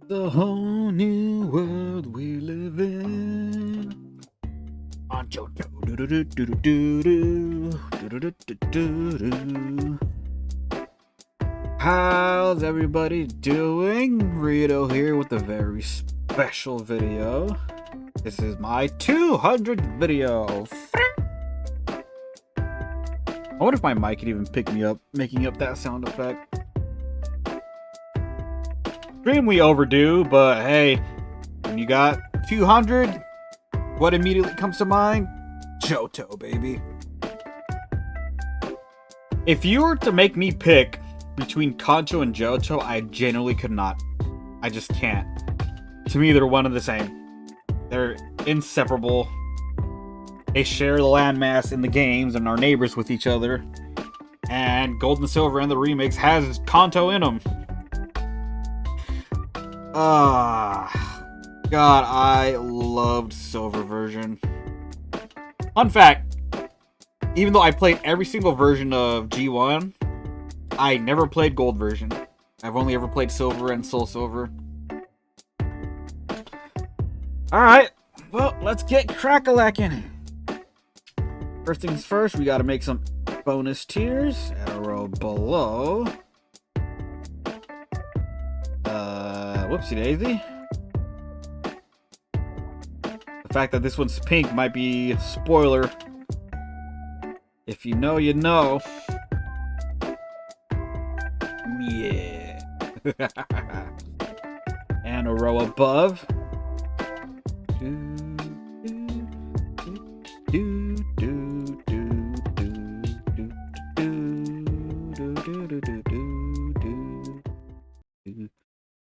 The whole new world we live in. On Johto. How's everybody doing? Rito here with a very special video. This is my 200th video. I wonder if my mic could even pick me up, making up that sound effect. Extremely overdue, but hey, when you got 200, what immediately comes to mind? Johto, baby. If you were to make me pick between Kanto and Johto, I genuinely could not. I just can't. To me, they're one and the same. They're inseparable. They share the landmass in the games and are neighbors with each other. And Gold and Silver and the remix has Kanto in them. God, I loved Silver version. Fun fact, even though I played every single version of G1, I never played Gold version. I've only ever played Silver and Soul Silver. Alright, well, let's get crack-a-lackin'. First things first, we gotta make some bonus tiers. Arrow below. Whoopsie daisy. The fact that this one's pink might be a spoiler. If you know, you know. Yeah. And a row above.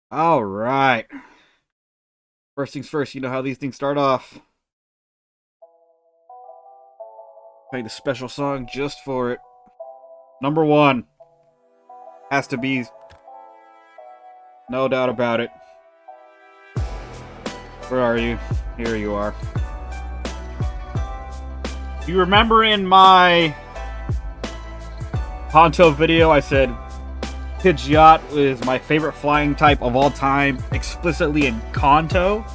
All right. First things first, you know how these things start off. Played a special song just for it. Number one has to be, no doubt about it. Where are you? Here you are. You remember in my Honto video, I said Pidgeot is my favorite flying type of all time, explicitly in Kanto.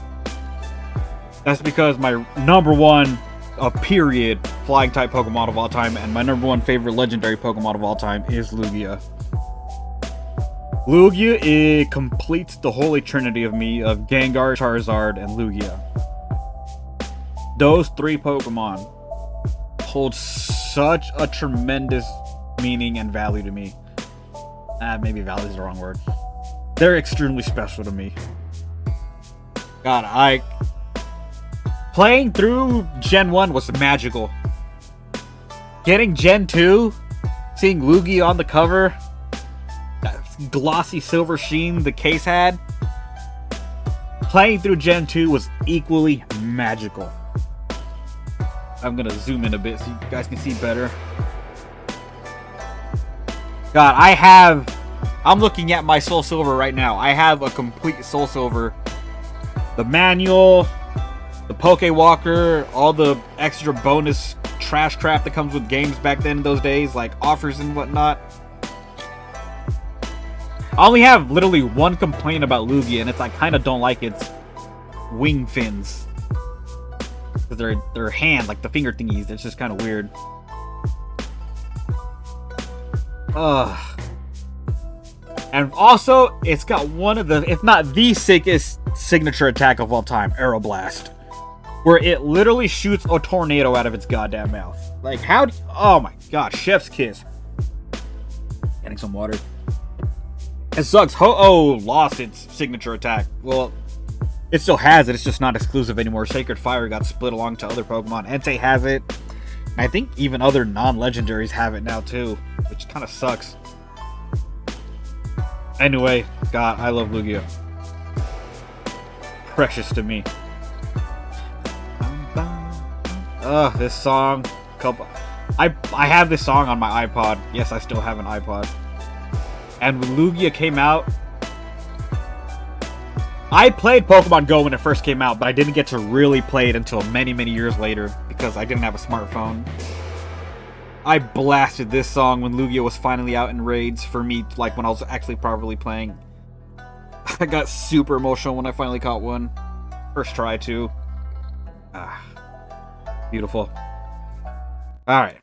That's because my number one, period, flying type Pokemon of all time, and my number one favorite legendary Pokemon of all time is Lugia. Lugia, it completes the holy trinity of me of Gengar, Charizard, and Lugia. Those three Pokemon hold such a tremendous meaning and value to me. Maybe value is the wrong word. They're extremely special to me. God, playing through Gen 1 was magical. Getting Gen 2, seeing Lugia on the cover, that glossy silver sheen the case had, playing through Gen 2 was equally magical. I'm gonna zoom in a bit so you guys can see better. God, I'm looking at my Soul Silver right now. I have a complete Soul Silver. The manual, the Poke Walker, all the extra bonus trash crap that comes with games back then in those days, like offers and whatnot. I only have literally one complaint about Lugia, and it's I kind of don't like its wing fins. Because their hand, like the finger thingies, it's just kind of weird. And also, it's got one of the, if not the sickest signature attack of all time, Aeroblast. Where it literally shoots a tornado out of its goddamn mouth. Like, oh my god, chef's kiss. Getting some water. It sucks. Ho-Oh lost its signature attack. Well, it still has it, it's just not exclusive anymore. Sacred Fire got split along to other Pokemon. Entei has it. I think even other non-legendaries have it now too, which kind of sucks. Anyway, God, I love Lugia. Precious to me. This song. I have this song on my iPod. Yes, I still have an iPod. And when Lugia came out, I played Pokemon Go when it first came out, but I didn't get to really play it until many, many years later because I didn't have a smartphone. I blasted this song when Lugia was finally out in raids for me, like when I was actually properly playing. I got super emotional when I finally caught one. First try, too. Ah, beautiful. Alright.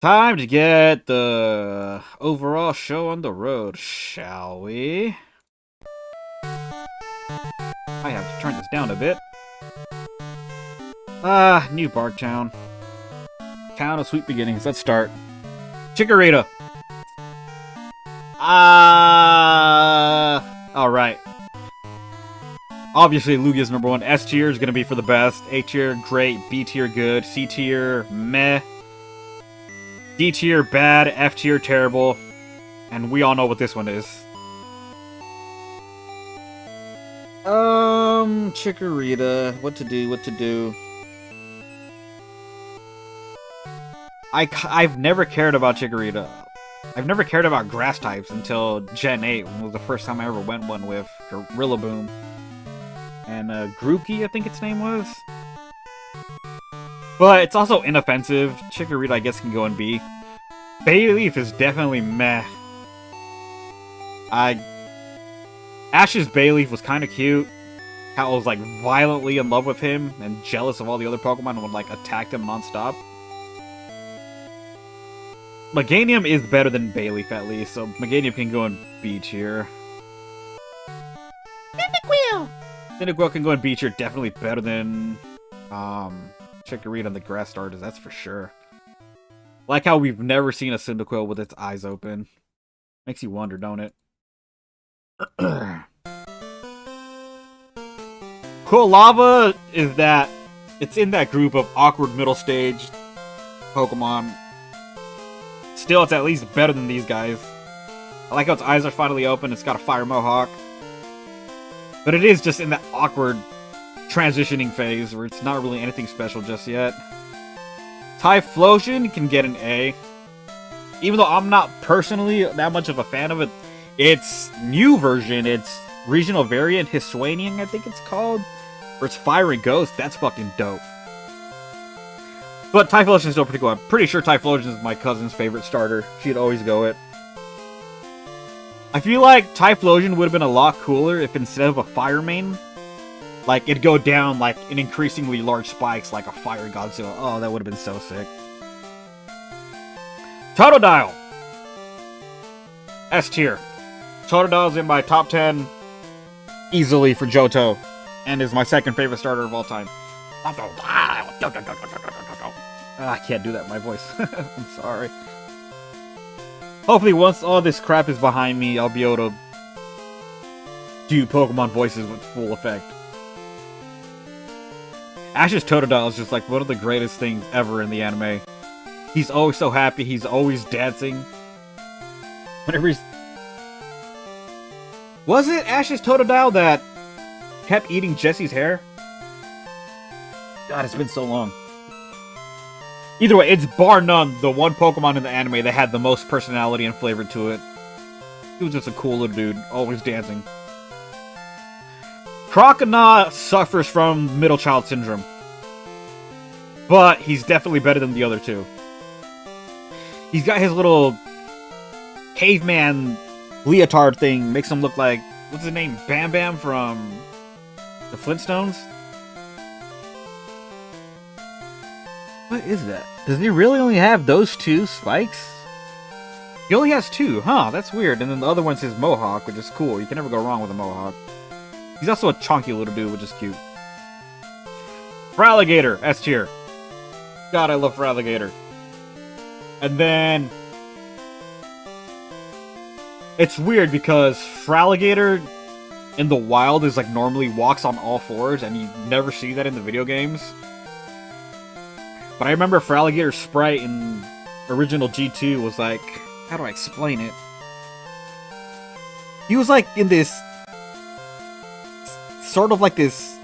Time to get the overall show on the road, shall we? I have to turn this down a bit. New Bark Town. Town of Sweet Beginnings. Let's start. Chikorita. Alright. Obviously, Lugia's number one. S tier is going to be for the best. A tier, great. B tier, good. C tier, meh. D tier, bad. F tier, terrible. And we all know what this one is. Chikorita. What to do. I've never cared about Chikorita. I've never cared about grass types until Gen 8, when it was the first time I ever went one with Rillaboom. And Grookey, I think its name was. But it's also inoffensive. Chikorita, I guess, can go in B. Bayleaf is definitely meh. Ash's Bayleaf was kind of cute. How I was like violently in love with him and jealous of all the other Pokemon and would like attack them non-stop. Meganium is better than Bayleaf at least, so Meganium can go in B tier. Cyndaquil can go in B tier, definitely better than Chikorita and the grass starters, that's for sure. Like how we've never seen a Cyndaquil with its eyes open. Makes you wonder, don't it? Quilava is that it's in that group of awkward middle stage Pokemon. Still, it's at least better than these guys. I like how its eyes are finally open. It's got a fire mohawk. But it is just in that awkward transitioning phase where it's not really anything special just yet. Typhlosion can get an A. Even though I'm not personally that much of a fan of it, its new version, its regional variant, Hisuian, I think it's called, where it's Fiery Ghost, that's fucking dope. But Typhlosion is still pretty cool. I'm pretty sure Typhlosion is my cousin's favorite starter. She'd always go it. I feel like Typhlosion would have been a lot cooler if instead of a fire main, like, it'd go down like in increasingly large spikes like a Fire Godzilla. Oh, that would have been so sick. Totodile! S tier. Totodile's in my top 10 easily for Johto, and is my second favorite starter of all time. I can't do that in my voice. I'm sorry. Hopefully once all this crap is behind me, I'll be able to do Pokemon voices with full effect. Ash's Totodile is just like one of the greatest things ever in the anime. He's always so happy, he's always dancing. Whenever he's... Was it Ash's Totodile that kept eating Jesse's hair? God, it's been so long. Either way, it's bar none the one Pokemon in the anime that had the most personality and flavor to it. He was just a cool little dude, always dancing. Croconaw suffers from middle child syndrome. But he's definitely better than the other two. He's got his little caveman leotard thing, makes him look like, what's his name, Bam Bam from the Flintstones? What is that? Does he really only have those two spikes? He only has two, huh? That's weird. And then the other one's his mohawk, which is cool. You can never go wrong with a mohawk. He's also a chunky little dude, which is cute. Fraligator, S tier. God, I love Fraligator. And then... it's weird because Fraligator in the wild is like normally walks on all fours, and you never see that in the video games. But I remember Fraligator's sprite in original G2 was like... how do I explain it? He was like in this... sort of like this...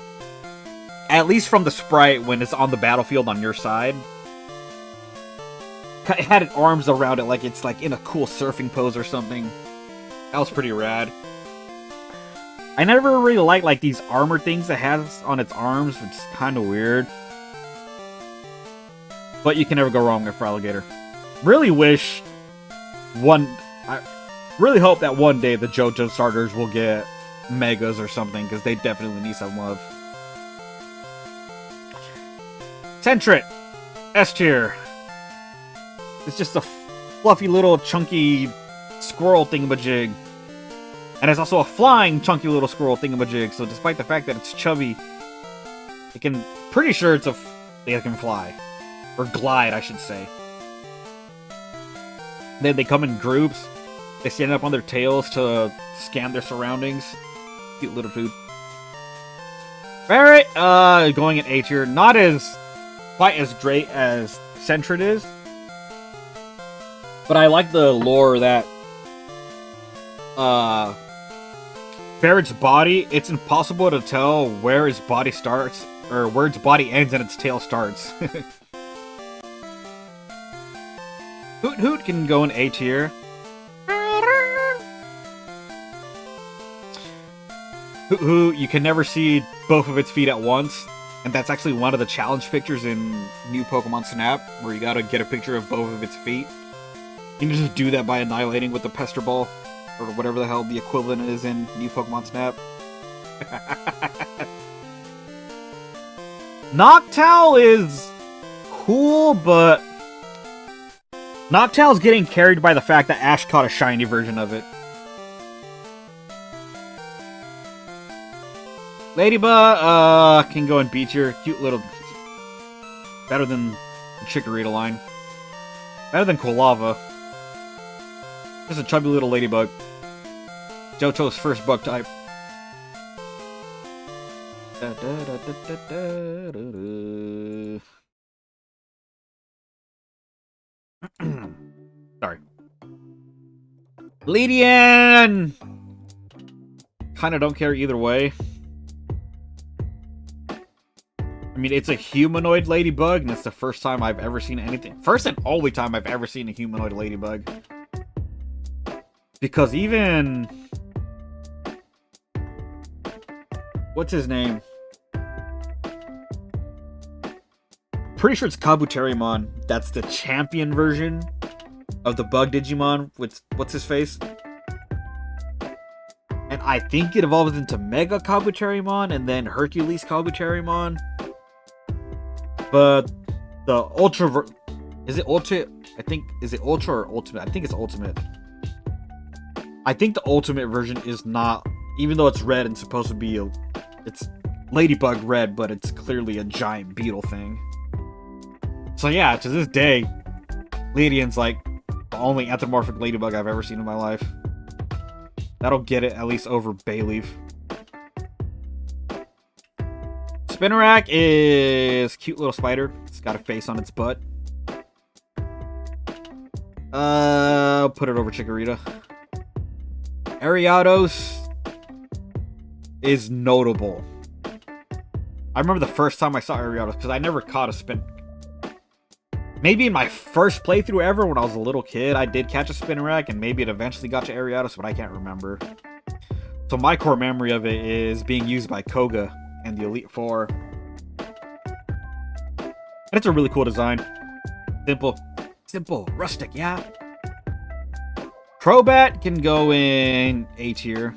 at least from the sprite when it's on the battlefield on your side. It had its arms around it like it's like in a cool surfing pose or something. That was pretty rad. I never really liked like these armor things it has on its arms, which is kind of weird. But you can never go wrong with Fraligator. Really wish I really hope that one day the Johto starters will get Megas or something, because they definitely need some love. Sentret, S tier. It's just a fluffy little chunky squirrel thingamajig. And it's also a flying chunky little squirrel thingamajig, so despite the fact that it's chubby, it can, pretty sure it can fly. Or glide, I should say. Then they come in groups. They stand up on their tails to scan their surroundings. Cute little dude. Ferret, going in A tier. Not quite as great as Sentret is. But I like the lore that Ferret's body, it's impossible to tell where his body starts, or where its body ends and its tail starts. Hoot Hoot can go in A tier. Hoot Hoot, you can never see both of its feet at once, and that's actually one of the challenge pictures in New Pokemon Snap, where you gotta get a picture of both of its feet. You can just do that by annihilating with the Pester Ball, or whatever the hell the equivalent is in New Pokemon Snap. Noctowl is cool, but Noctowl's getting carried by the fact that Ash caught a shiny version of it. Ladybug, can go in B tier. Cute little... Better than the Chikorita line. Better than Quilava. Just a chubby little ladybug. Johto's first bug type. Sorry. Ledian! Kinda don't care either way. I mean, it's a humanoid ladybug, and it's the first time I've ever seen anything. First and only time I've ever seen a humanoid ladybug. Because even... What's his name? Pretty sure it's Kabuterimon. That's the champion version of the bug Digimon with what's his face? And I think it evolves into Mega Kabuterimon and then Hercules Kabuterimon. But the Ultra... Is it Ultra? I think... Is it Ultra or Ultimate? I think it's Ultimate. I think the Ultimate version is not... Even though it's red and supposed to be a... It's Ladybug red, but it's clearly a giant beetle thing. So yeah, to this day, Ledian's like the only anthropomorphic ladybug I've ever seen in my life. That'll get it at least over Bayleaf. Spinarak is cute little spider. It's got a face on its butt. I'll put it over Chikorita. Ariados is notable. I remember the first time I saw Ariados, because I never caught a spin. Maybe in my first playthrough ever, when I was a little kid, I did catch a Spinarak, and maybe it eventually got to Ariados, but I can't remember. So my core memory of it is being used by Koga and the Elite Four. And it's a really cool design. Simple, rustic, yeah. Crobat can go in A tier.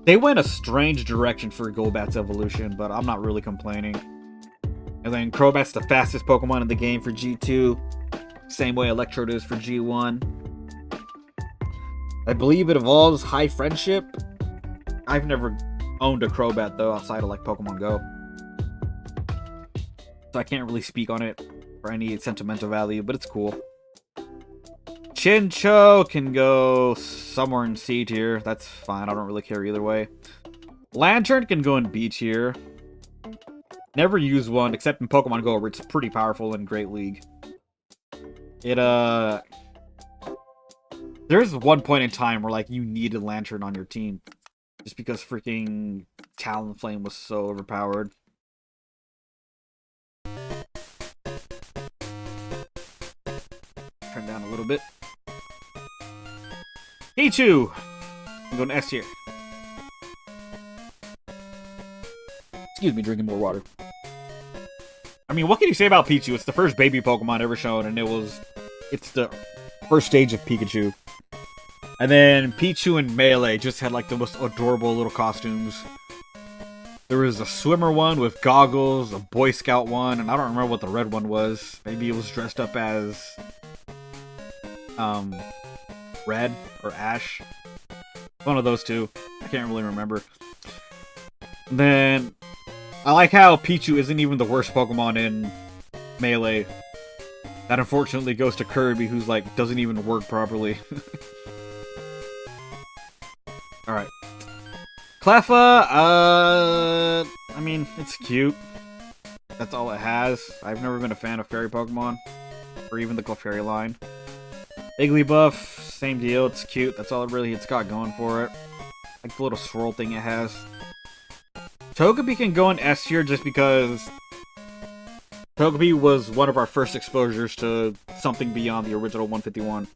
They went a strange direction for Golbat's evolution, but I'm not really complaining. And then Crobat's the fastest Pokemon in the game for G2. Same way Electrode is for G1. I believe it evolves High Friendship. I've never owned a Crobat, though, outside of, like, Pokemon Go. So I can't really speak on it for any sentimental value, but it's cool. Chinchou can go somewhere in C tier. That's fine. I don't really care either way. Lantern can go in B tier. Never use one, except in Pokemon Go, where it's pretty powerful in Great League. There's one point in time where, like, you needed Lantern on your team. Just because freaking Talonflame was so overpowered. Turn down a little bit. Pichu! I'm going to S tier. Excuse me, drinking more water. I mean, what can you say about Pichu? It's the first baby Pokemon ever shown, and it's the first stage of Pikachu. And then Pichu and Melee just had like the most adorable little costumes. There was a swimmer one with goggles, a Boy Scout one, and I don't remember what the red one was. Maybe it was dressed up as Red or Ash. One of those two. I can't really remember. And then I like how Pichu isn't even the worst Pokemon in Melee. That unfortunately goes to Kirby, who's like doesn't even work properly. Alright. Cleffa, I mean, it's cute. That's all it has. I've never been a fan of fairy Pokemon. Or even the Clefairy line. Igglybuff, same deal, it's cute. That's all it's got going for it. Like the little swirl thing it has. Togepi can go in S tier just because Togepi was one of our first exposures to something beyond the original 151.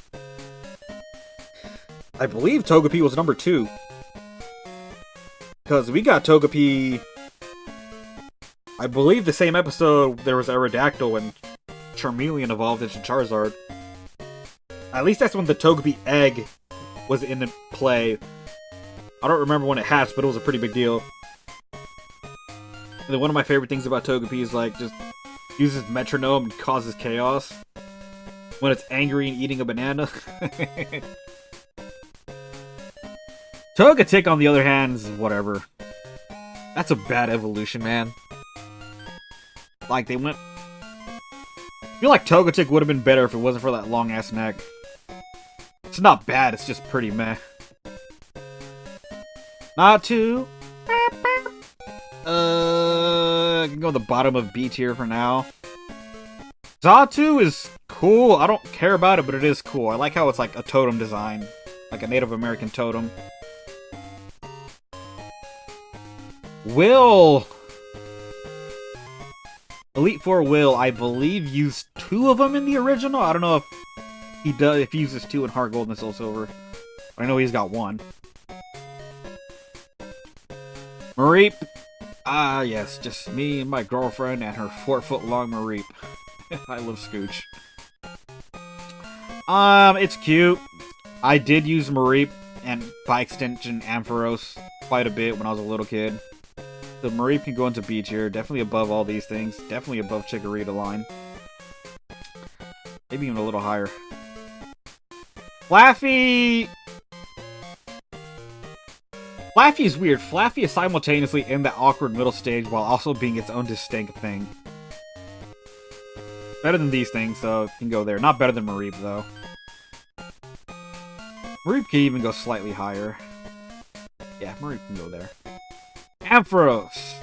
I believe Togepi was number 2. Because we got Togepi, I believe the same episode there was Aerodactyl and Charmeleon evolved into Charizard. At least that's when the Togepi egg was in play. I don't remember when it hatched, but it was a pretty big deal. And then one of my favorite things about Togepi is like just uses metronome and causes chaos. When it's angry and eating a banana. Togetic, on the other hand, is whatever. That's a bad evolution, man. Like, they went... I feel like Togetic would have been better if it wasn't for that long-ass neck. It's not bad, it's just pretty meh. Not too... I can go to the bottom of B tier for now. Johto is cool. I don't care about it, but it is cool. I like how it's like a totem design. Like a Native American totem. Will... Elite Four Will, I believe, used 2 of them in the original. I don't know if he does, if he uses 2 in Heart Gold and Soul Silver. I know he's got 1. Mareep. Ah, yes, just me and my girlfriend and her 4-foot-long Mareep. I love Scooch. It's cute. I did use Mareep and, by extension, Ampharos quite a bit when I was a little kid. The Mareep can go into B tier, definitely above all these things. Definitely above Chikorita line. Maybe even a little higher. Flaffy! Flaffy is weird. Flaffy is simultaneously in that awkward middle stage while also being its own distinct thing. Better than these things, so it can go there. Not better than Mareep, though. Mareep can even go slightly higher. Yeah, Mareep can go there. Ampharos.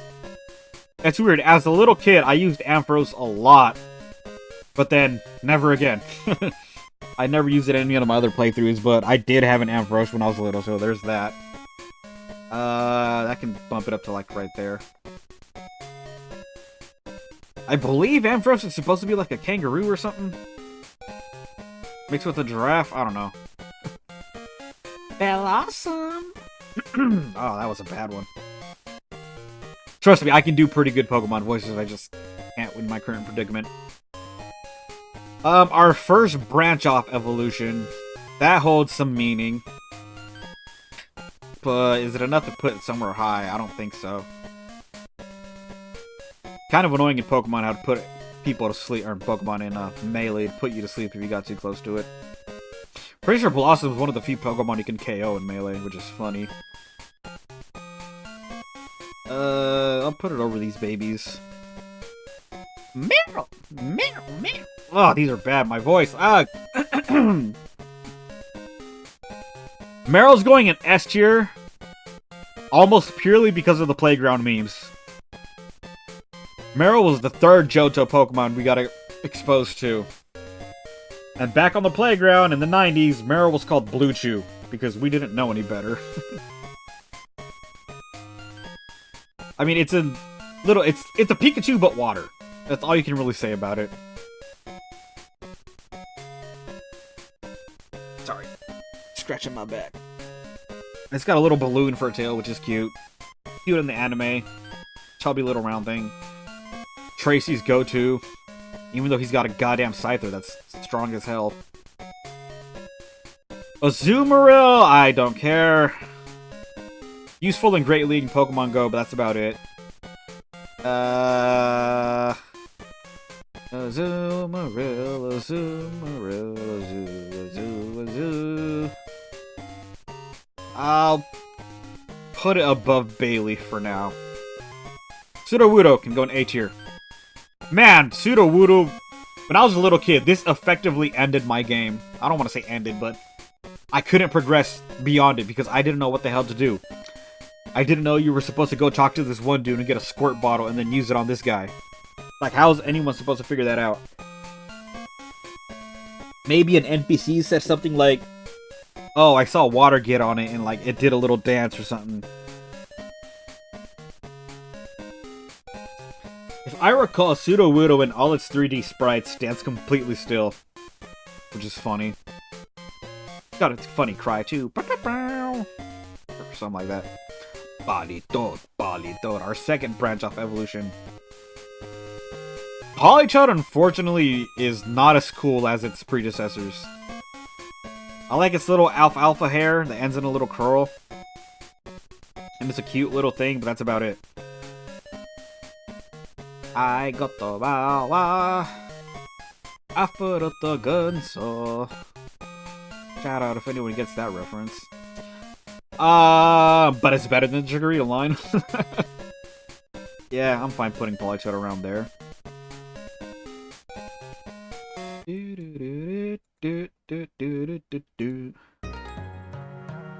That's weird. As a little kid, I used Ampharos a lot. But then, never again. I never used it in any of my other playthroughs, but I did have an Ampharos when I was little, so there's that. That can bump it up to, like, right there. I believe Ampharos is supposed to be like a kangaroo or something. Mixed with a giraffe? I don't know. Awesome. Oh, that was a bad one. Trust me, I can do pretty good Pokemon voices, I just can't in my current predicament. Our first branch-off evolution, that holds some meaning. But is it enough to put it somewhere high? I don't think so. Kind of annoying in Pokemon how to put people to sleep, or Pokemon in Melee to put you to sleep if you got too close to it. Pretty sure Blossom is one of the few Pokemon you can KO in Melee, which is funny. I'll put it over these babies. Meow! Meow! Meow! Oh, these are bad. My voice. Meryl's going in S tier. Almost purely because of the playground memes. Meryl was the 3rd Johto Pokemon we got exposed to. And back on the playground in the 90s, Meryl was called Blue Chew. Because we didn't know any better. I mean, it's a Pikachu but water. That's all you can really say about it. Sorry. Scratching my back. It's got a little balloon for a tail, which is cute. Cute in the anime. Chubby little round thing. Tracy's go-to. Even though he's got a goddamn Scyther that's strong as hell. Azumarill, I don't care. Useful in Great League and Pokemon Go, but that's about it. Azumarill, Azumarill, Azumarill. I'll put it above Bailey for now. Sudowoodo can go in A tier. Man, Sudowoodo, when I was a little kid, this effectively ended my game. I don't want to say ended, but I couldn't progress beyond it because I didn't know what the hell to do. I didn't know you were supposed to go talk to this one dude and get a squirt bottle and then use it on this guy. Like, how is anyone supposed to figure that out? Maybe an NPC said something like, oh, I saw water get on it and, like, it did a little dance or something. If I recall, Sudowoodo and all its 3D sprites stands completely still. Which is funny. Got a funny cry, too. Or something like that. Politoed, our second branch off evolution. Politoed, unfortunately, is not as cool as its predecessors. I like its little alfalfa hair that ends in a little curl. And it's a cute little thing, but that's about it. I got the wawa. I put up the gun, so. Shout out if anyone gets that reference. But it's better than the Chikorita line. Yeah, I'm fine putting Politoed around there.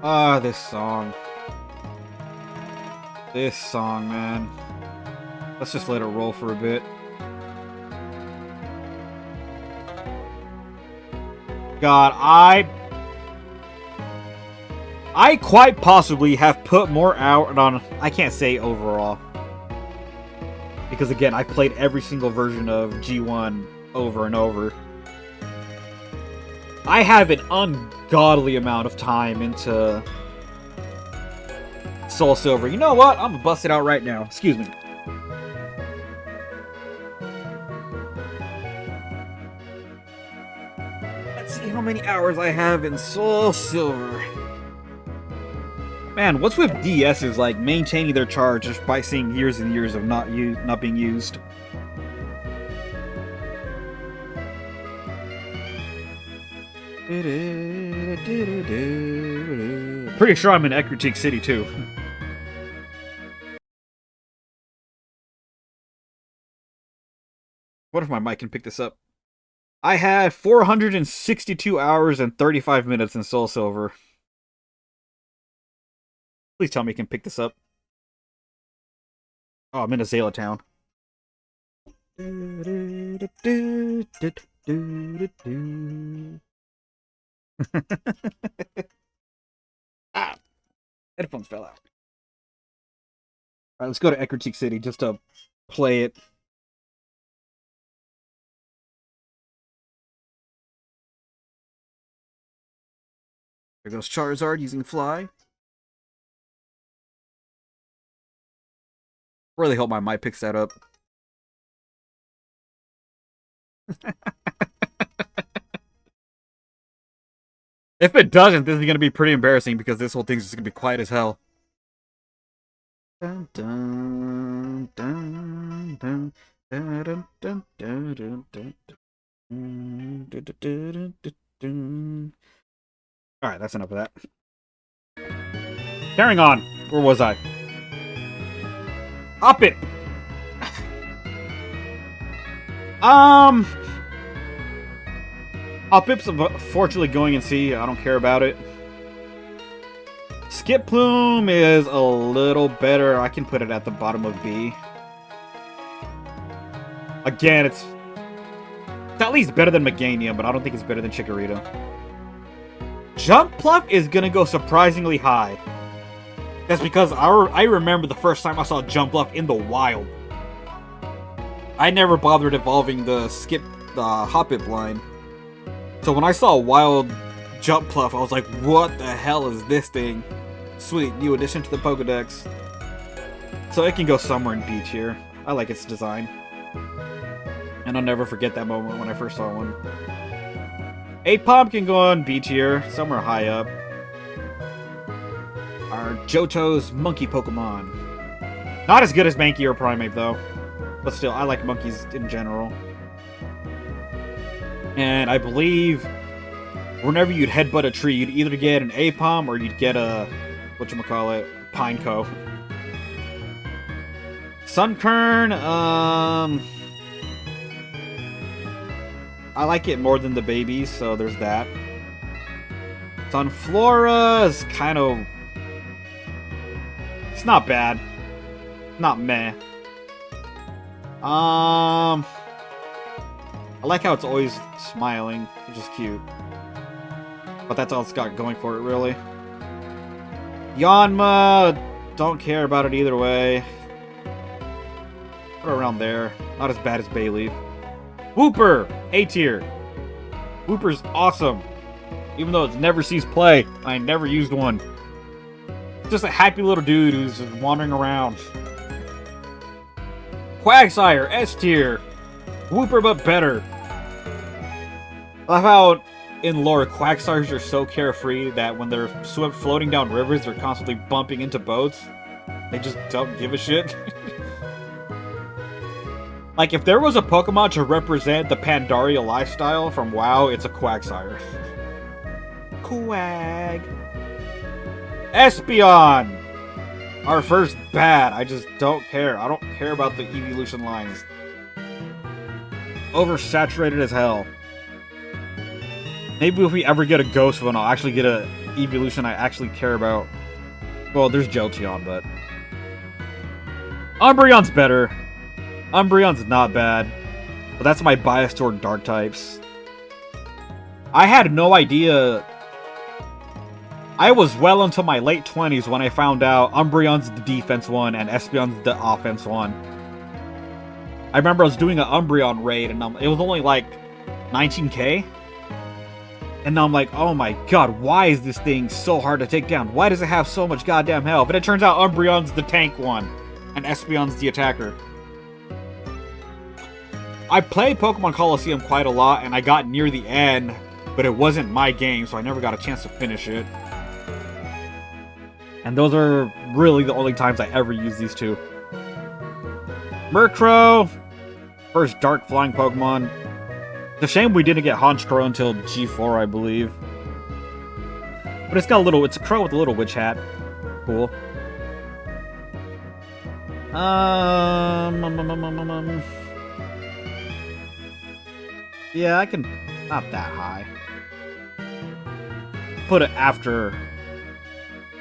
Ah, this song. This song, man. Let's just let it roll for a bit. God, I quite possibly have put more out on... I can't say overall. Because again, I've played every single version of G1 over and over. I have an ungodly amount of time into Soul Silver. You know what? I'm gonna bust it out right now. Excuse me. Let's see how many hours I have in Soul Silver. Man, what's with DS's like maintaining their charge just by seeing years and years of not being used? Pretty sure I'm in Ecruteak City too. What if my mic can pick this up? I had 462 hours and 35 minutes in Soul Silver. Please tell me you can pick this up. Oh, I'm in Azalea Town. Ah! Headphones fell out. Alright, let's go to Ecruteak City just to play it. There goes Charizard using Fly. Really hope my mic picks that up. If it doesn't, this is going to be pretty embarrassing because this whole thing's just going to be quiet as hell. Dun, dun, dun, dun, dun, dun, dun, dun, dun, dun. Alright, that's enough of that. Carrying on. Where was I? Up it! Hoppip's unfortunately going in C. I don't care about it. Skip Plume is a little better. I can put it at the bottom of B. Again, it's at least better than Meganium, but I don't think it's better than Chikorita. Jump Pluck is gonna go surprisingly high. That's because I remember the first time I saw Jump Pluck in the wild. I never bothered evolving the Hoppip line. So when I saw a wild Jump Pluff, I was like, what the hell is this thing? Sweet, new addition to the Pokedex. So it can go somewhere in B tier. I like its design. And I'll never forget that moment when I first saw one. Apom can go on B tier, somewhere high up. Our Johto's monkey Pokemon. Not as good as Mankey or Primeape, though. But still, I like monkeys in general. And I believe whenever you'd headbutt a tree, you'd either get an Apom or you'd get a, whatchamacallit, Pineco. Sunkern, I like it more than the babies, so there's that. Sunflora is kind of... It's not bad. Not meh. I like how it's always smiling, which is cute. But that's all it's got going for it, really. Yanma, don't care about it either way. Put it around there. Not as bad as Bayleaf. Wooper, A tier. Wooper's awesome. Even though it never sees play, I never used one. Just a happy little dude who's just wandering around. Quagsire, S tier. Wooper, but better. I love how in lore, Quagsires are so carefree that when they're floating down rivers, they're constantly bumping into boats. They just don't give a shit. Like, if there was a Pokemon to represent the Pandaria lifestyle from WoW, it's a Quagsire. Quag. Espeon! Our first bad. I just don't care. I don't care about the evolution lines. Oversaturated as hell. Maybe if we ever get a ghost one, I'll actually get a evolution I actually care about. Well, there's Jolteon, but... Umbreon's better. Umbreon's not bad. But that's my bias toward dark types. I had no idea... I was well into my late 20s when I found out Umbreon's the defense one and Espeon's the offense one. I remember I was doing an Umbreon raid and it was only like 19k. And now I'm like, oh my god, why is this thing so hard to take down? Why does it have so much goddamn health? But it turns out Umbreon's the tank one and Espeon's the attacker. I played Pokemon Colosseum quite a lot and I got near the end, but it wasn't my game, so I never got a chance to finish it. And those are really the only times I ever use these two. Murkrow, first dark flying Pokemon. It's a shame we didn't get Honchkrow until G4, I believe. But it's got a little, it's a crow with a little witch hat. Cool. Yeah, I can, not that high. Put it after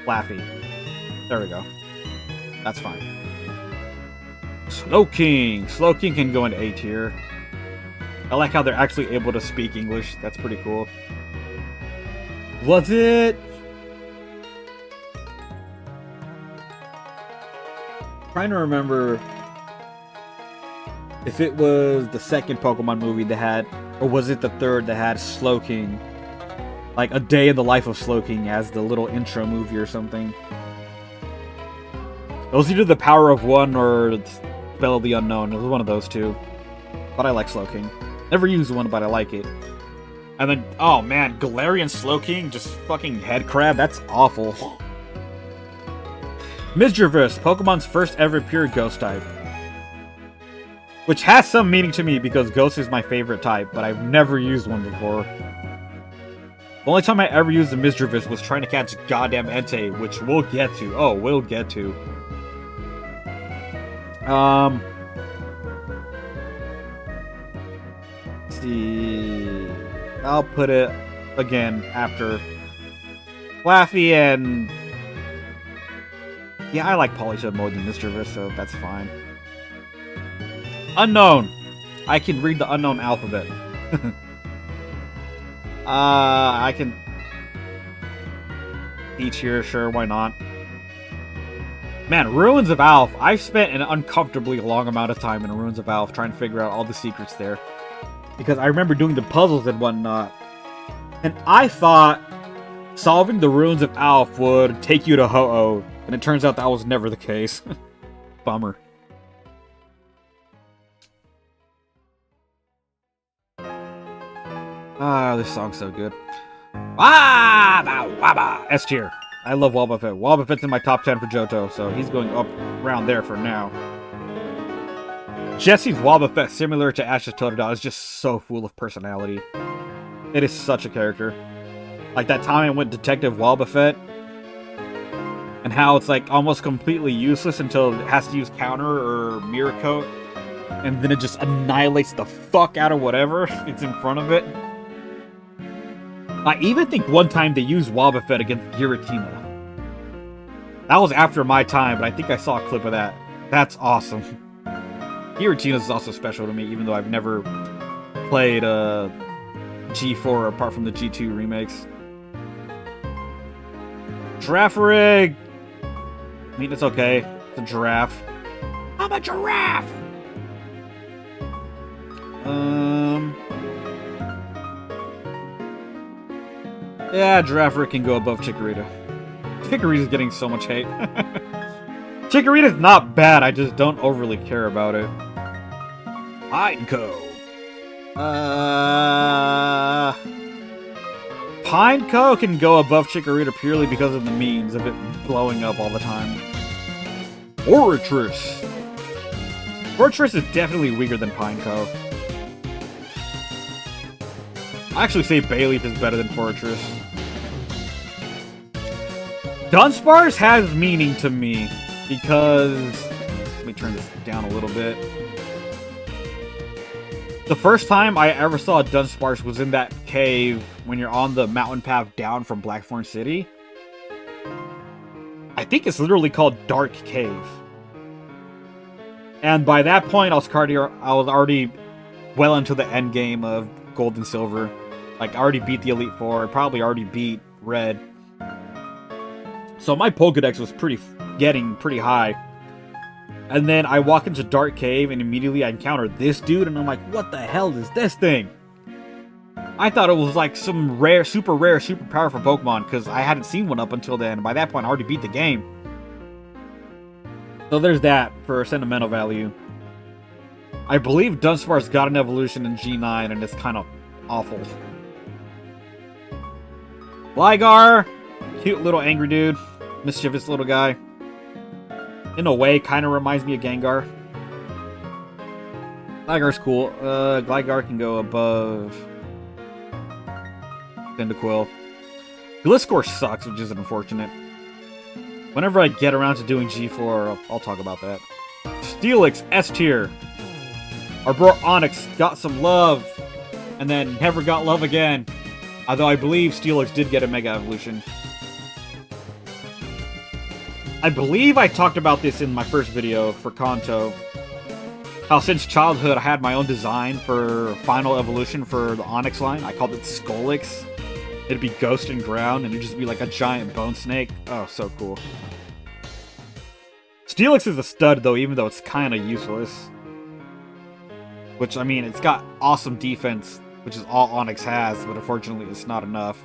Laffy. There we go. That's fine. Slowking. Slowking can go into A tier. I like how they're actually able to speak English. That's pretty cool. Was it? Trying to remember if it was the second Pokemon movie that had, or was it the third that had Slowking? Like A Day in the Life of Slowking as the little intro movie or something. It was either The Power of One or Spell of the Unknown. It was one of those two. But I like Slowking. Never used one, but I like it. And then, oh man, Galarian Slowking, just fucking head crab. That's awful. Misdreavus, Pokemon's first ever pure ghost type. Which has some meaning to me because ghost is my favorite type, but I've never used one before. The only time I ever used the Misdreavus was trying to catch goddamn Entei, which we'll get to. Oh, we'll get to. Let's see. I'll put it again after Laffy and... Yeah, I like Polyshed more than Misdreavus, so that's fine. Unknown. I can read the Unknown alphabet. I can teach here, sure, why not? Man, Ruins of Alph. I've spent an uncomfortably long amount of time in Ruins of Alph trying to figure out all the secrets there. Because I remember doing the puzzles and whatnot. And I thought solving the Ruins of Alph would take you to Ho-Oh. And it turns out that was never the case. Bummer. Ah, this song's so good. Waba! S tier. I love Wobbuffet. Wobbuffet's in my top 10 for Johto, so he's going up around there for now. Jesse's Wobbuffet, similar to Ash's Totodile, is just so full of personality. It is such a character. Like that time I went Detective Wobbuffet, and how it's like almost completely useless until it has to use counter or mirror coat, and then it just annihilates the fuck out of whatever it's in front of it. I even think one time they used Wobbuffet against Giratina. That was after my time, but I think I saw a clip of that. That's awesome. Giratina is also special to me, even though I've never played G4 apart from the G2 remakes. Giraffe rig! I mean, it's okay. It's a giraffe. I'm a giraffe! Yeah, Giraffe rig can go above Chikorita. Chikorita's getting so much hate. Chikorita's not bad, I just don't overly care about it. Pineco. Pineco can go above Chikorita purely because of the memes of it blowing up all the time. Fortress. Fortress is definitely weaker than Pineco. I actually say Bayleaf is better than Fortress. Dunsparce has meaning to me because... Let me turn this down a little bit. The first time I ever saw Dunsparce was in that cave when you're on the mountain path down from Blackthorn City. I think it's literally called Dark Cave. And by that point, I was already well into the end game of Gold and Silver. Like, I already beat the Elite Four. I probably already beat Red. So my Pokedex was getting pretty high. And then I walk into Dark Cave, and immediately I encounter this dude, and I'm like, what the hell is this thing? I thought it was like some super rare, super powerful Pokemon, because I hadn't seen one up until then. By that point, I already beat the game. So there's that for sentimental value. I believe Dunsparce got an evolution in G9, and it's kind of awful. Gligar! Cute little angry dude. Mischievous little guy. In a way, kind of reminds me of Gengar. Gligar's cool. Gligar can go above Cyndaquil. Gliscor sucks, which is unfortunate. Whenever I get around to doing G4, I'll talk about that. Steelix, S tier. Our bro Onyx got some love, and then never got love again. Although I believe Steelix did get a Mega Evolution. I believe I talked about this in my first video for Kanto. How since childhood I had my own design for final evolution for the Onyx line. I called it Skolix. It'd be ghost and ground, and it'd just be like a giant bone snake. Oh, so cool. Steelix is a stud though, even though it's kind of useless. Which, I mean, it's got awesome defense, which is all Onyx has, but unfortunately it's not enough.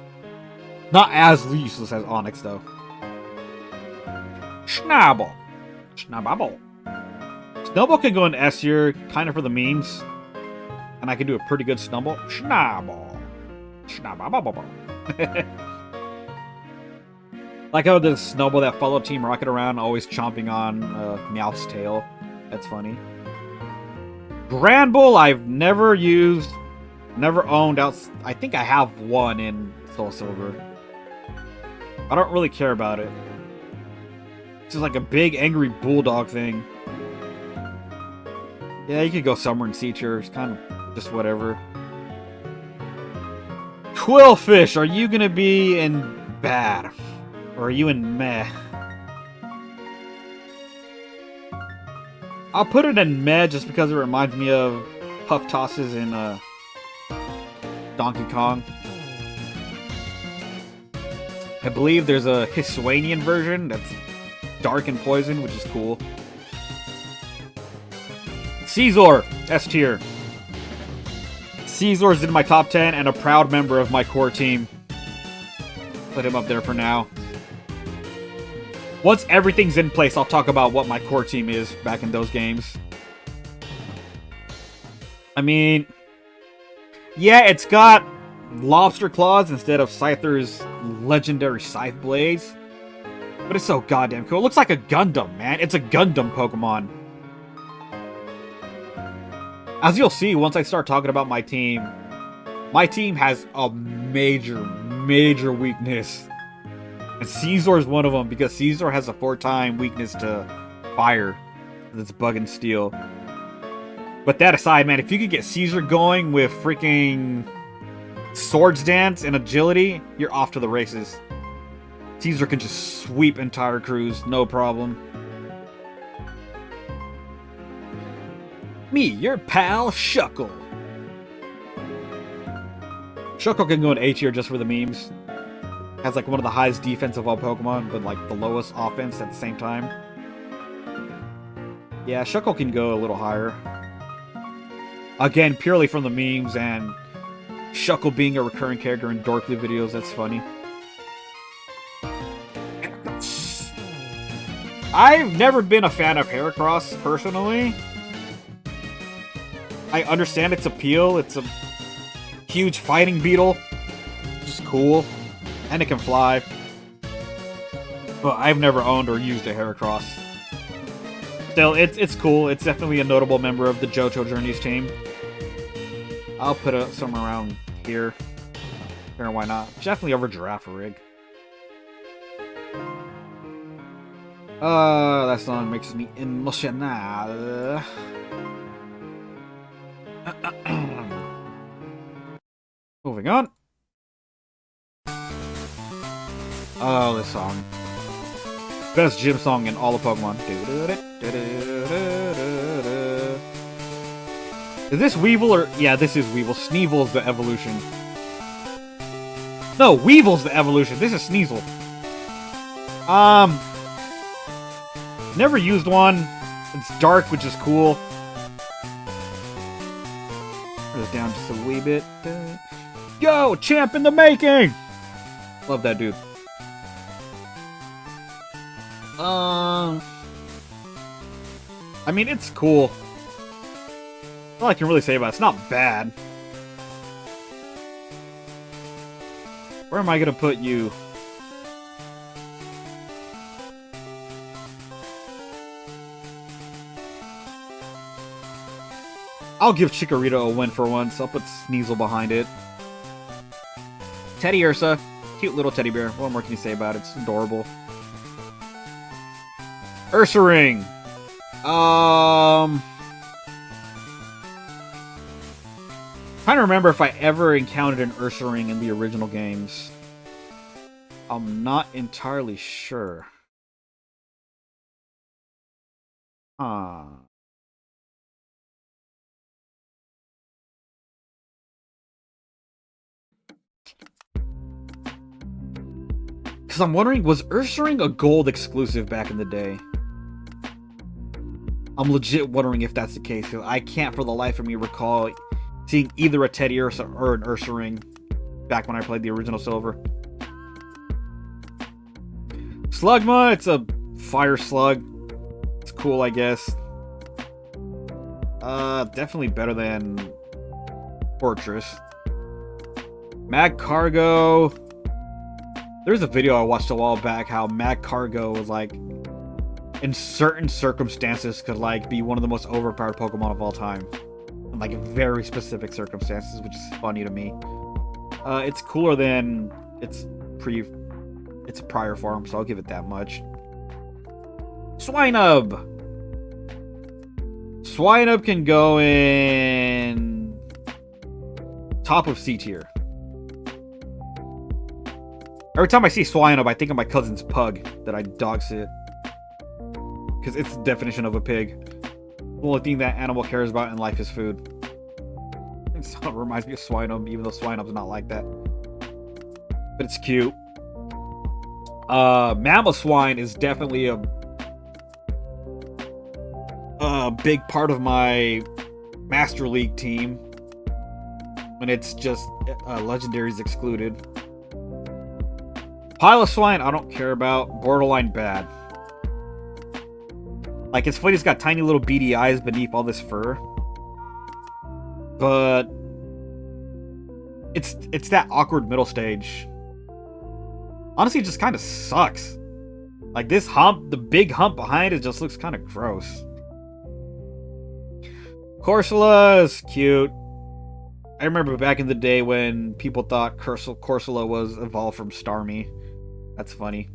Not as useless as Onyx though. Schnabel. Schnababble. Snubble can go in S tier, kind of for the memes. And I can do a pretty good Snubble. Schnabel. Schnababble. Like how the Snubble that followed Team Rocket around, always chomping on Meowth's tail. That's funny. Granbull I've never used, never owned. I think I have one in Soul Silver. I don't really care about it. It's just like a big angry bulldog thing. Yeah, you could go somewhere in C tier. It's kind of just whatever. Quillfish, are you gonna be in bad? Or are you in meh? I'll put it in meh just because it reminds me of Puff Tosses in Donkey Kong. I believe there's a Hisuian version that's dark and poison, which is cool. Caesar, S tier. Caesar's in my top 10 and a proud member of my core team. Put him up there for now. Once everything's in place, I'll talk about what my core team is back in those games. I mean, yeah, it's got lobster claws instead of Scyther's legendary scythe blades. But it's so goddamn cool. It looks like a Gundam, man. It's a Gundam Pokemon. As you'll see once I start talking about my team has a major weakness. And Caesar is one of them, because Caesar has a 4-time weakness to fire. That's bug and steel. But that aside, man, if you could get Caesar going with freaking Swords Dance and agility, you're off to the races. Caesar can just sweep entire crews, no problem. Me, your pal, Shuckle. Shuckle can go in A tier just for the memes. Has like one of the highest defense of all Pokemon, but like the lowest offense at the same time. Yeah, Shuckle can go a little higher. Again, purely from the memes and Shuckle being a recurring character in Dorkly videos, that's funny. I've never been a fan of Heracross, personally. I understand its appeal. It's a huge fighting beetle, which is cool. And it can fly. But I've never owned or used a Heracross. Still, it's cool. It's definitely a notable member of the Johto Journeys team. I'll put it somewhere around here. Sure, why not? Definitely over Girafarig. That song makes me emotional. Moving on. Oh, this song. Best gym song in all of Pokemon. Is this Weevil or... Yeah, this is Weevil. Sneevil's the evolution. No, Weevil's the evolution. This is Sneasel. Never used one. It's dark, which is cool. Put it down just a wee bit. Yo, champ in the making! Love that dude. I mean, it's cool. That's all I can really say about it. It's not bad. Where am I gonna put you? I'll give Chikorita a win for once. I'll put Sneasel behind it. Teddy Ursa. Cute little teddy bear. What more can you say about it? It's adorable. Ursaring. Trying to remember if I ever encountered an Ursaring in the original games. I'm not entirely sure. Huh. Because I'm wondering, was Ursaring a gold exclusive back in the day? I'm legit wondering if that's the case, because I can't for the life of me recall seeing either a Teddy Ursa or an Ursaring back when I played the original Silver. Slugma, it's a fire slug. It's cool, I guess. Definitely better than Fortress. Magcargo. There's a video I watched a while back how Magcargo was like, in certain circumstances, could like be one of the most overpowered Pokemon of all time. In like very specific circumstances, which is funny to me. It's cooler than its prior form, so I'll give it that much. Swinub! Swinub can go in top of C tier. Every time I see Swinub, I think of my cousin's pug that I dog sit. Because it's the definition of a pig. The only thing that animal cares about in life is food. So it reminds me of Swinub, even though Swinub's not like that. But it's cute. Mamoswine is definitely a big part of my Master League team. When it's just legendaries excluded. Piloswine, I don't care about. Borderline bad. Like, it's funny, it's got tiny little beady eyes beneath all this fur. But it's that awkward middle stage. Honestly, it just kind of sucks. Like this hump, the big hump behind it just looks kind of gross. Corsola is cute. I remember back in the day when people thought Corsola was evolved from Starmie. That's funny.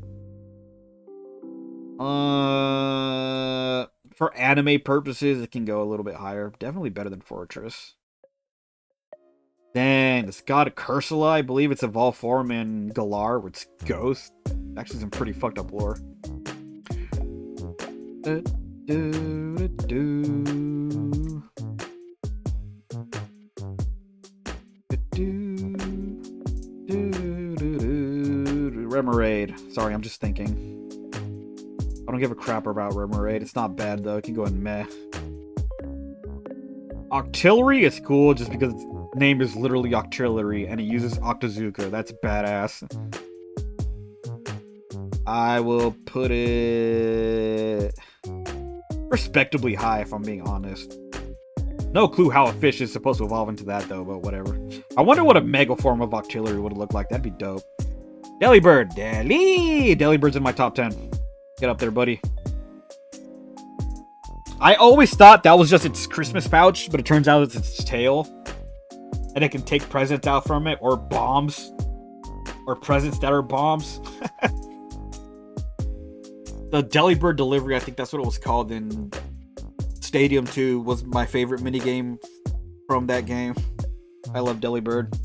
For anime purposes, it can go a little bit higher. Definitely better than Fortress. Dang, it's got a Cursula. I believe it's evolved form in Galar, where it's Ghost. Actually, some pretty fucked up lore. Remoraid. Sorry, I'm just thinking. I don't give a crap about Remoraid. It's not bad, though. It can go in meh. Octillery is cool just because its name is literally Octillery and it uses Octozuka. That's badass. I will put it respectably high if I'm being honest. No clue how a fish is supposed to evolve into that though, but whatever. I wonder what a mega form of Octillery would look like. That'd be dope. Delibird. Delibird's in my top 10. Get up there, buddy. I always thought that was just its Christmas pouch, but it turns out it's its tail. And it can take presents out from it, or bombs. Or presents that are bombs. The Delibird delivery, I think that's what it was called in Stadium 2, was my favorite minigame from that game. I love Delibird.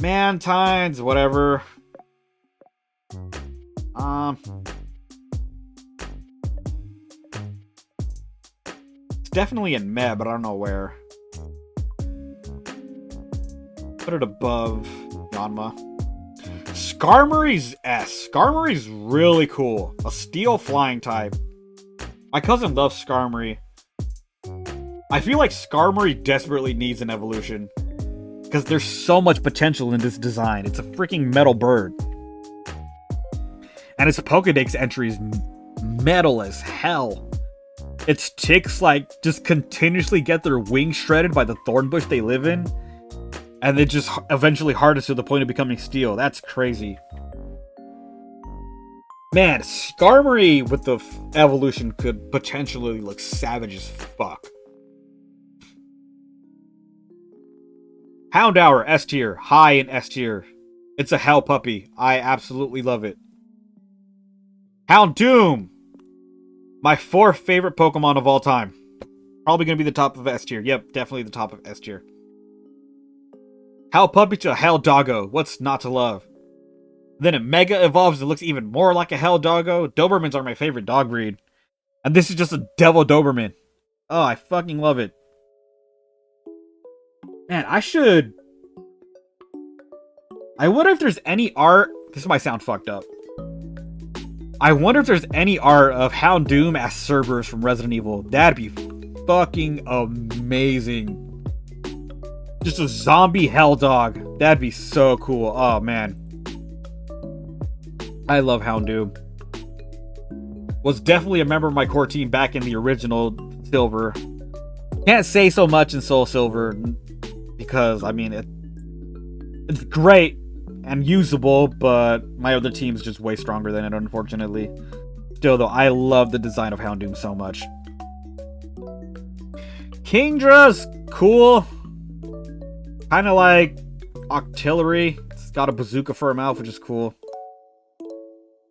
Mantines, whatever. It's definitely in meh, but I don't know where. Put it above Yanma. Skarmory's S. Skarmory's really cool. A steel flying type. My cousin loves Skarmory. I feel like Skarmory desperately needs an evolution. Because there's so much potential in this design. It's a freaking metal bird. And its Pokedex entry is metal as hell. Its ticks, like, just continuously get their wings shredded by the thorn bush they live in. And they just eventually harness to the point of becoming steel. That's crazy. Man, Skarmory with the evolution could potentially look savage as fuck. Houndour, S tier. High in S tier. It's a hell puppy. I absolutely love it. Houndoom! My 4th favorite Pokemon of all time. Probably going to be the top of S tier. Yep, definitely the top of S tier. Hell puppy to Hell Doggo. What's not to love? Then it mega evolves and looks even more like a Hell Doggo. Dobermans are my favorite dog breed. And this is just a Devil Doberman. Oh, I fucking love it. Man, I wonder if there's any art. This might sound fucked up. I wonder if there's any art of Houndoom as Cerberus from Resident Evil. That'd be fucking amazing. Just a zombie hell dog. That'd be so cool. Oh, man. I love Houndoom. Was definitely a member of my core team back in the original Silver. Can't say so much in Soul Silver. Because, I mean, it's great and usable, but my other team's just way stronger than it, unfortunately. Still, though, I love the design of Houndoom so much. Kingdra's cool. Kind of like Octillery. It's got a bazooka for a mouth, which is cool.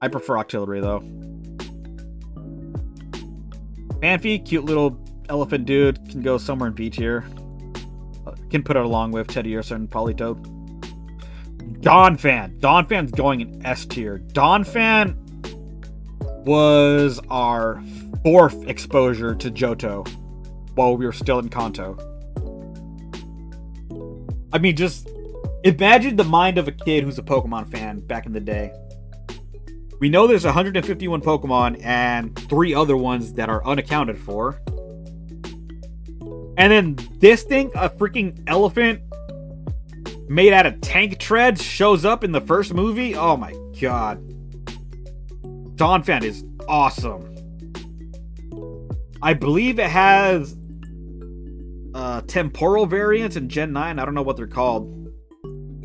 I prefer Octillery, though. Phanpy, cute little elephant dude. Can go somewhere in B tier. Can put it along with Teddiursa and Politoed. Donphan. Donphan's going in S tier. Donphan was our 4th exposure to Johto while we were still in Kanto. I mean, just imagine the mind of a kid who's a Pokemon fan back in the day. We know there's 151 Pokemon and 3 other ones that are unaccounted for. And then this thing, a freaking elephant made out of tank treads, shows up in the first movie. Oh my god. Donphan is awesome. I believe it has temporal variants in Gen 9. I don't know what they're called.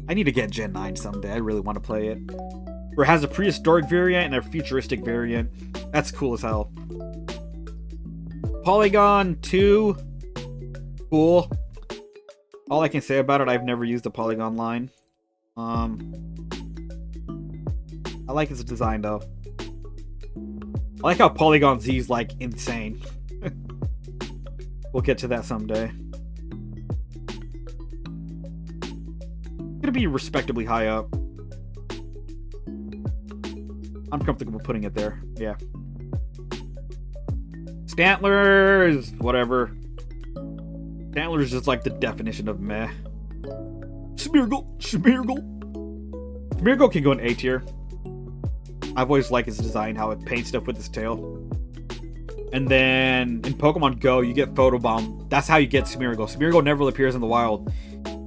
I need to get Gen 9 someday. I really want to play it. Where it has a prehistoric variant and a futuristic variant. That's cool as hell. Polygon 2. Cool. All I can say about it, I've never used the Polygon line. I like its design though. I like how Polygon Z is like insane. We'll get to that someday. Gonna be respectably high up. I'm comfortable putting it there. Yeah. Stantlers, whatever. Stantlers is just like the definition of meh. Smeargle. Smeargle can go in A tier. I've always liked its design, how it paints stuff with its tail. And then in Pokemon Go, you get Photobomb. That's how you get Smeargle. Smeargle never appears in the wild.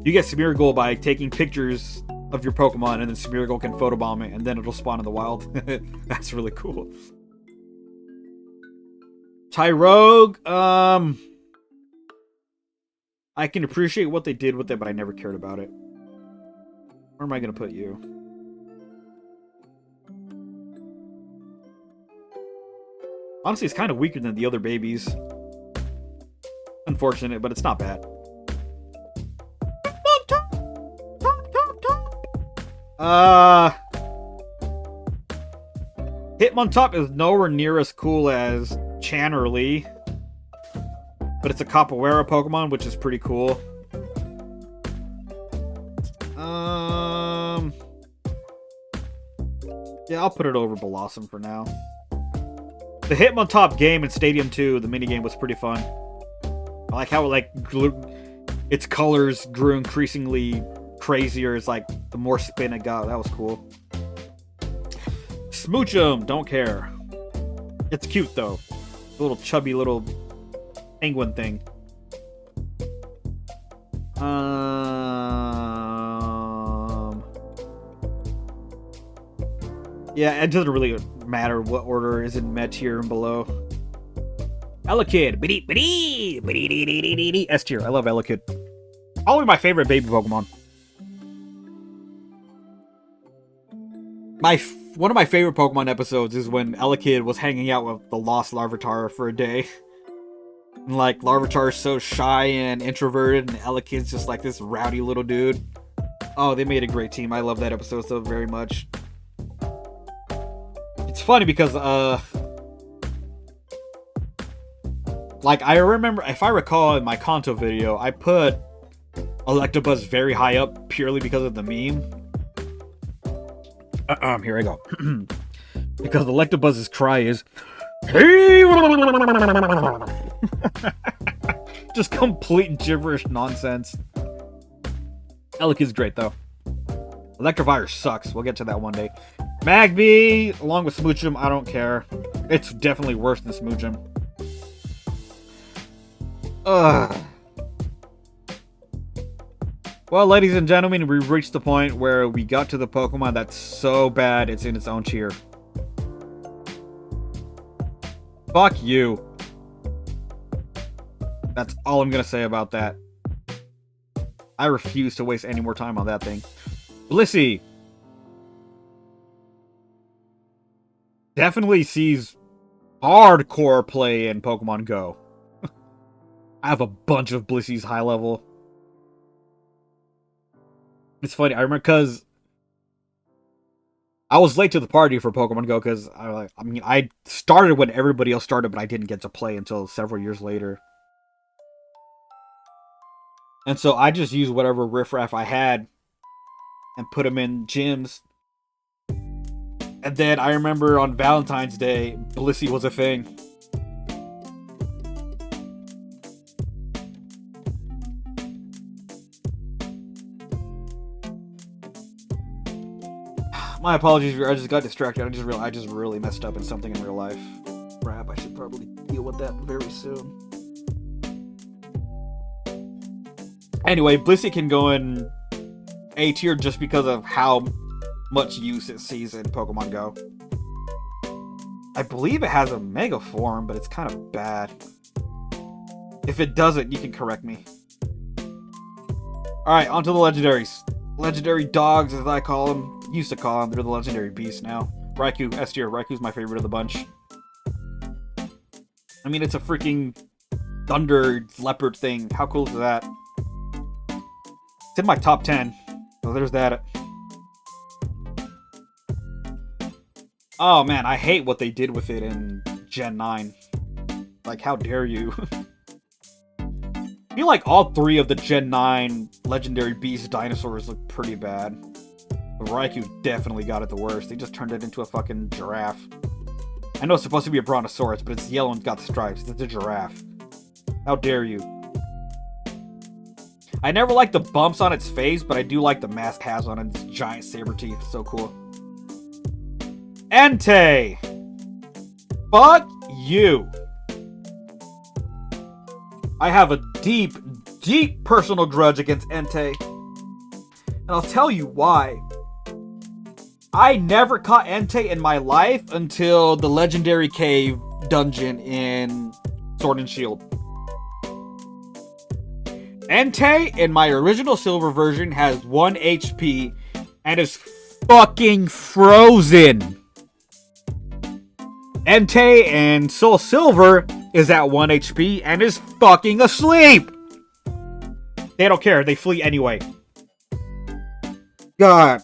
You get Smeargle by taking pictures of your Pokemon, and then Smeargle can Photobomb it, and then it'll spawn in the wild. That's really cool. Tyrogue, I can appreciate what they did with it, but I never cared about it. Where am I going to put you? Honestly, it's kind of weaker than the other babies. Unfortunate, but it's not bad. Hitmontop is nowhere near as cool as Channerly, but it's a Capoeira Pokemon, which is pretty cool. Yeah, I'll put it over Blossom for now. The Hitmontop game in Stadium 2, the minigame, was pretty fun. I like how its colors grew increasingly crazier as like the more spin it got. That was cool. Smoochum, don't care. It's cute though. A little chubby little penguin thing. Yeah, it doesn't really matter what order is in med tier and below. Elekid, S tier. I love Elekid. Probably my favorite baby Pokemon. One of my favorite Pokemon episodes is when Elekid was hanging out with the lost Larvitar for a day. And like, Larvitar is so shy and introverted, and Elekid's just like this rowdy little dude. Oh, they made a great team. I love that episode so very much. It's funny because, like, I remember, if I recall in my Kanto video, I put Electabuzz very high up purely because of the meme. Here I go. Because Electabuzz's cry is, hey! Just complete gibberish nonsense. Elekid's great, though. Electivire sucks. We'll get to that one day. Magby, along with Smoochum, I don't care. It's definitely worse than Smoochum. Ugh. Well, ladies and gentlemen, we've reached the point where we got to the Pokemon that's so bad it's in its own tier. Fuck you. That's all I'm gonna say about that. I refuse to waste any more time on that thing. Blissey definitely sees hardcore play in Pokemon Go. I have a bunch of Blisseys high level. It's funny, I remember because I was late to the party for Pokemon Go because I started when everybody else started, but I didn't get to play until several years later. And so I just used whatever riffraff I had and put them in gyms. And then I remember on Valentine's Day, Blissey was a thing. My apologies, I just got distracted. I just realized I just really messed up in something in real life. Crap, I should probably deal with that very soon. Anyway, Blissey can go in A tier just because of how much use it sees in Pokemon Go. I believe it has a Mega form, but it's kind of bad. If it doesn't, you can correct me. Alright, on to the legendaries. Legendary dogs, as I call them. Used to call them. They're the legendary beasts now. Raikou, S tier. Raiku's my favorite of the bunch. I mean, it's a freaking thunder leopard thing. How cool is that? It's in my top 10. So there's that. Oh man, I hate what they did with it in Gen 9. Like, how dare you? I feel like all three of the Gen 9 legendary beast dinosaurs look pretty bad. But Raikou definitely got it the worst. They just turned it into a fucking giraffe. I know it's supposed to be a brontosaurus, but it's yellow and got stripes. It's a giraffe. How dare you? I never liked the bumps on its face, but I do like the mask it has on its giant saber teeth. So cool. Entei! Fuck you! I have a deep, deep personal grudge against Entei. And I'll tell you why. I never caught Entei in my life until the Legendary Cave dungeon in Sword and Shield. Entei, in my original Silver version, has 1 HP and is fucking frozen. Entei in Soul Silver is at 1 HP and is fucking asleep. They don't care. They flee anyway. God.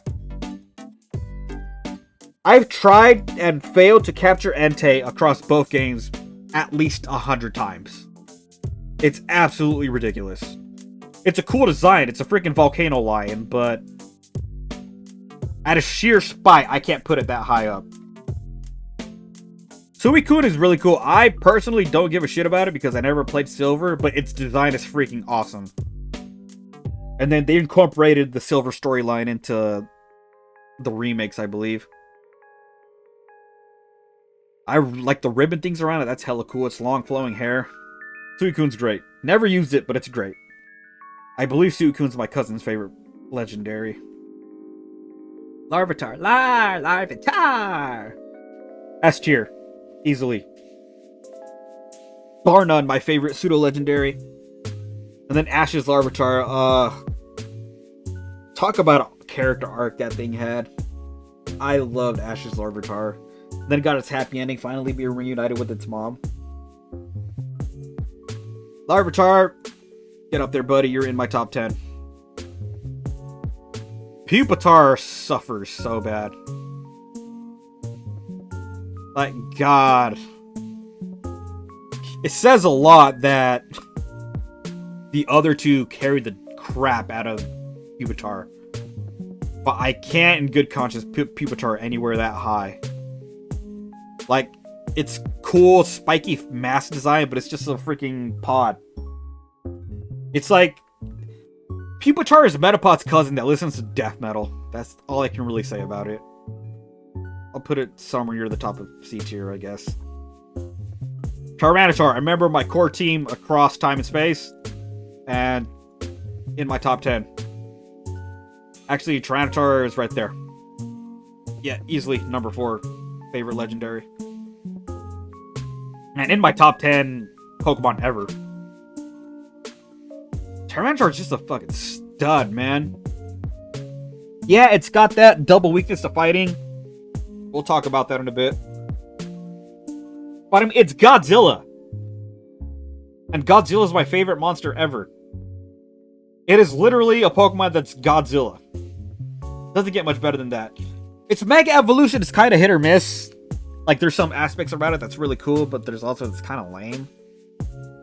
I've tried and failed to capture Entei across both games at least 100 times. It's absolutely ridiculous. It's a cool design. It's a freaking volcano lion, but out of sheer spite, I can't put it that high up. Suicune is really cool. I personally don't give a shit about it because I never played Silver, but its design is freaking awesome. And then they incorporated the Silver storyline into the remakes, I believe. I like the ribbon things around it. That's hella cool. It's long flowing hair. Suicune's great. Never used it, but it's great. I believe Suicune's my cousin's favorite legendary. Larvitar. Larvitar! S tier. Easily. Bar none, my favorite pseudo-legendary. And then Ash's Larvitar. Talk about a character arc that thing had. I loved Ash's Larvitar. Then it got its happy ending, finally being reunited with its mom. Larvitar, get up there, buddy. You're in my top 10. Pupitar suffers so bad. Like, God. It says a lot that the other two carried the crap out of Pupitar. But I can't in good conscience put Pupitar anywhere that high. Like, it's cool, spiky mask design, but it's just a freaking pod. It's like Pupitar is Metapod's cousin that listens to death metal. That's all I can really say about it. I'll put it somewhere near the top of C tier, I guess. Tyranitar. I remember my core team across time and space. And in my top 10. Actually, Tyranitar is right there. Yeah, easily number 4 favorite legendary. And in my top 10 Pokemon ever. Tyranitar is just a fucking stud, man. Yeah, it's got that double weakness to fighting. We'll talk about that in a bit. But I mean, it's Godzilla. And Godzilla is my favorite monster ever. It is literally a Pokemon that's Godzilla. Doesn't get much better than that. Its Mega Evolution is kind of hit or miss. Like, there's some aspects about it that's really cool, but there's also it's kind of lame.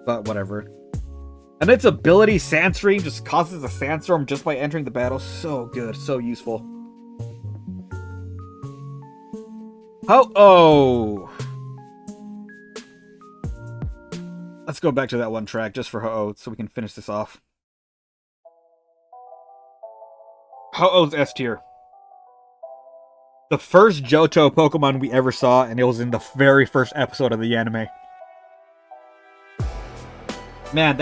But whatever. And its ability, Sandstream, just causes a sandstorm just by entering the battle. So good, so useful. Ho-Oh! Let's go back to that one track just for Ho-Oh so we can finish this off. Ho-Oh's S tier. The first Johto Pokemon we ever saw, and it was in the very first episode of the anime. Man,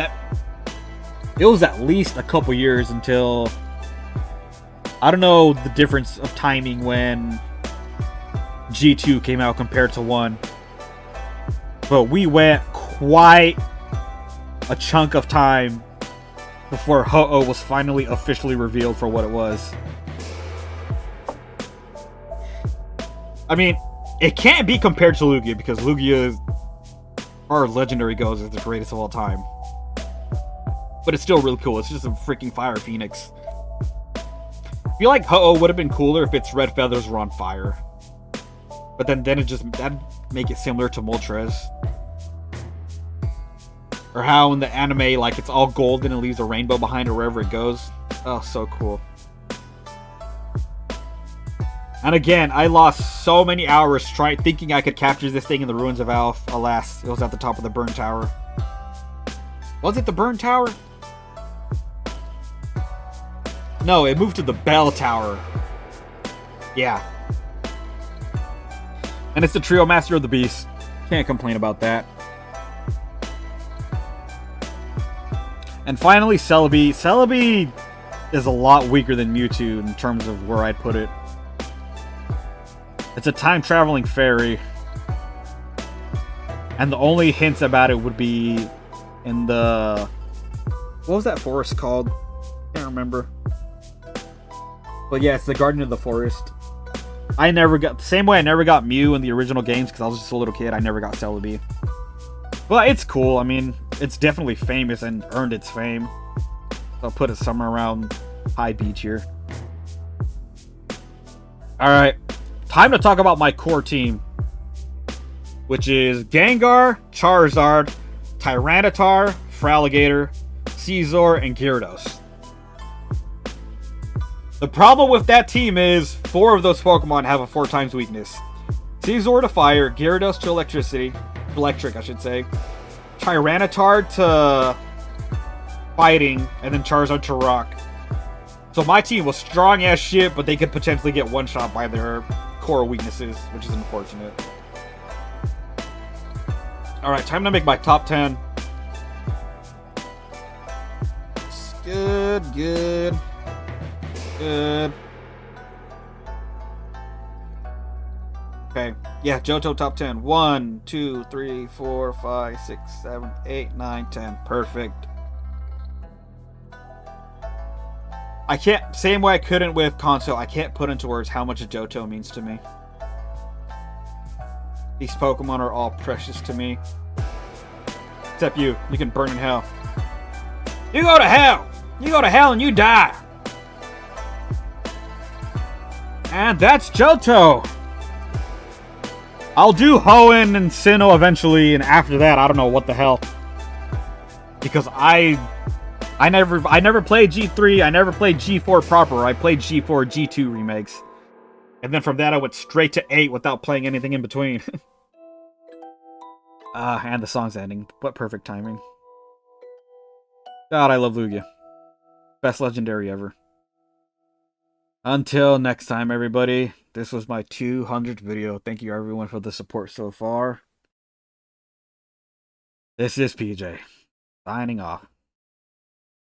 it was at least a couple years until... I don't know the difference of timing when G2 came out compared to 1. But we went quite a chunk of time before Ho-Oh was finally officially revealed for what it was. I mean, it can't be compared to Lugia, because Lugia, as far as legendary goes, is the greatest of all time. But it's still really cool. It's just a freaking fire phoenix. I feel like Ho-Oh would have been cooler if its red feathers were on fire. But then that'd make it similar to Moltres. Or how in the anime, like, it's all golden and leaves a rainbow behind it wherever it goes. Oh, so cool. And again, I lost so many hours thinking I could capture this thing in the ruins of Alph. Alas, it was at the top of the Burn Tower. Was it the Burn Tower? No, it moved to the Bell Tower. Yeah. And it's the Trio Master of the Beast. Can't complain about that. And finally, Celebi. Celebi is a lot weaker than Mewtwo in terms of where I'd put it. It's a time-traveling fairy. And the only hints about it would be in the... What was that forest called? Can't remember. But yeah, it's the Guardian of the Forest. I never got... Same way I never got Mew in the original games because I was just a little kid. I never got Celebi. But it's cool. I mean, it's definitely famous and earned its fame. So I'll put it somewhere around high B tier. Alright. Time to talk about my core team. Which is Gengar, Charizard, Tyranitar, Feraligatr, Scizor, and Gyarados. The problem with that team is 4 of those Pokemon have a 4 times weakness. Scizor to fire, Gyarados to electric, I should say. Tyranitar to fighting, and then Charizard to rock. So my team was strong as shit, but they could potentially get one-shot by their core weaknesses, which is unfortunate. Alright, time to make my top 10. Good, good. Good. Okay. Yeah, Johto top 10. 1, 2, 3, 4, 5, 6, 7, 8, 9, 10. Perfect. I can't, same way I couldn't with Console, I can't put into words how much Johto means to me. These Pokemon are all precious to me. Except you. You can burn in hell. You go to hell! You go to hell and you die! And that's Johto! I'll do Hoenn and Sinnoh eventually, and after that, I don't know what the hell. Because I never played G3, I never played G4 proper, I played G4, G2 remakes. And then from that I went straight to 8 without playing anything in between. And the song's ending, but perfect timing. God, I love Lugia. Best legendary ever. Until next time, everybody. This was my 200th video. Thank you, everyone, for the support so far. This is PJ, signing off.